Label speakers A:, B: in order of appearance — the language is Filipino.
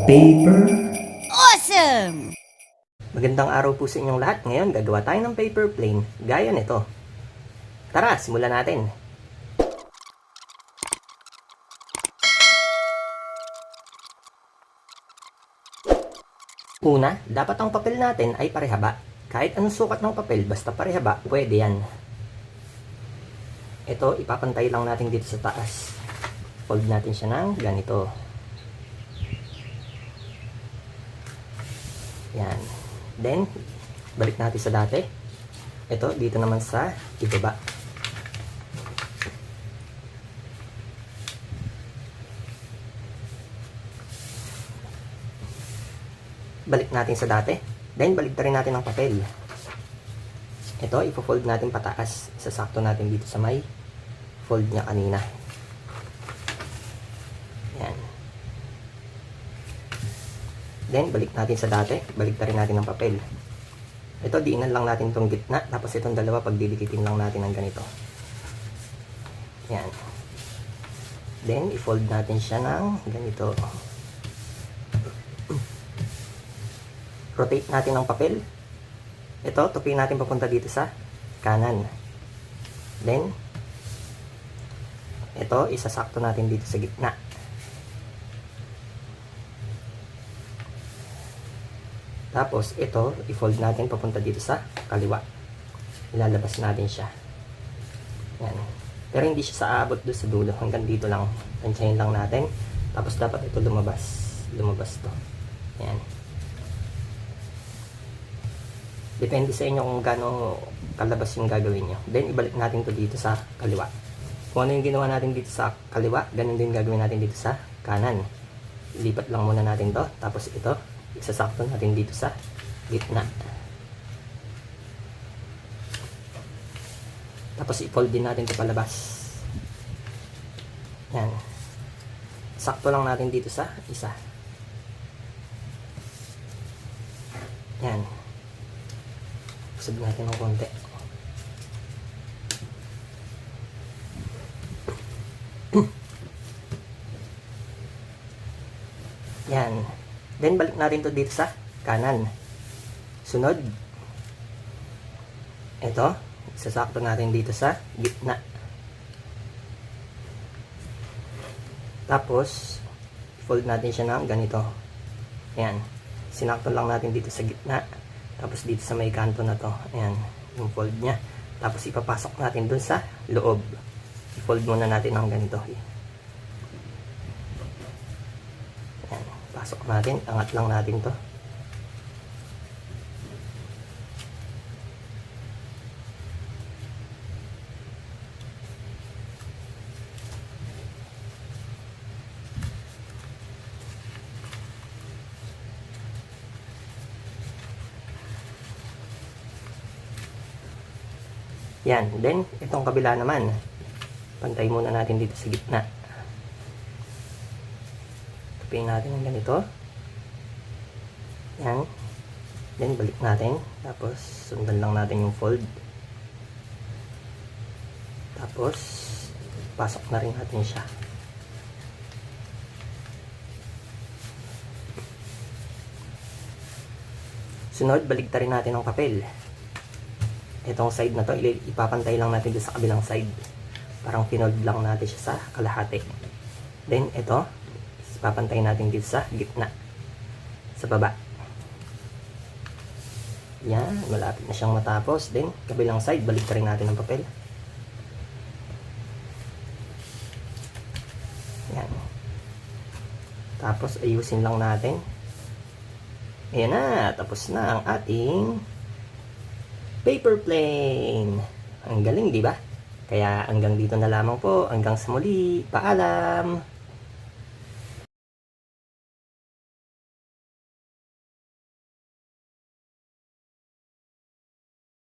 A: Paper.
B: Awesome!
C: Magandang araw po sa inyong lahat. Ngayon, gagawa tayo ng paper plane gaya nito. Tara, simulan natin. Una, dapat ang papel natin ay parehaba. Kahit anong sukat ng papel, basta parehaba, pwede yan. Ito, ipapantay lang natin dito sa taas. Fold natin siya ng ganito. Yan. Then, balik natin sa dati. Ito, dito naman sa ibaba. Balik natin sa dati. Then, balik rin natin ang papel. Ito, ipo-fold natin pataas. Isasakto natin dito sa may fold niya kanina. Yan. Then, balik natin sa dati. Balik rin natin ang papel. Ito, diinan lang natin itong gitna. Tapos itong dalawa, pagdidikitin lang natin ng ganito. Yan. Then, i-fold natin siya ng ganito. Rotate natin ang papel. Ito, tupin natin papunta dito sa kanan. Then, ito, isasakto natin dito sa gitna. Tapos, ito, i-fold natin papunta dito sa kaliwa. Ilalabas natin siya. Yan. Pero hindi siya sa aabot doon sa dulo. Hanggang dito lang. Tansyahin lang natin. Tapos, dapat ito lumabas. Lumabas to. Yan. Depende sa inyo kung gaano kalabas yung gagawin nyo. Then, ibalik natin to dito sa kaliwa. Kung ano yung ginawa natin dito sa kaliwa, ganun din gagawin natin dito sa kanan. Ilipat lang muna natin to. Tapos, ito, isasakto natin dito sa gitna. Tapos i-fold din natin ito palabas. Yan. Sakto lang natin dito sa isa. Yan. Usad natin ng konti. Yan. Then, balik natin to dito sa kanan. Sunod. Ito. Isasakto natin dito sa gitna. Tapos, fold natin siya ng ganito. Ayan. Sinakto lang natin dito sa gitna. Tapos, dito sa may kanto na to. Ayan. Yung fold niya. Tapos, ipapasok natin dun sa loob. I-fold muna natin ng ganito. Pasok natin, angat lang natin to. Yan, then itong kabila naman. Pantay muna natin dito sa gitna. Tupin natin ng ganito. Yan. Then, balik natin. Tapos, sundan lang natin yung fold. Tapos, pasok na rin natin siya. Sunod, balik rin natin ang papel. Itong side na to, ipapantay lang natin sa kabilang side. Parang pinold lang natin siya sa kalahati. Then, ito, papantay natin dito sa gitna. Sa baba. Yan. Malapit na siyang matapos. Then, kabilang side, balik rin natin ang papel. Yan. Tapos, ayusin lang natin. Ayan na. Tapos na ang ating paper plane. Ang galing, di ba? Kaya, hanggang dito na lamang po. Hanggang sa muli. Paalam!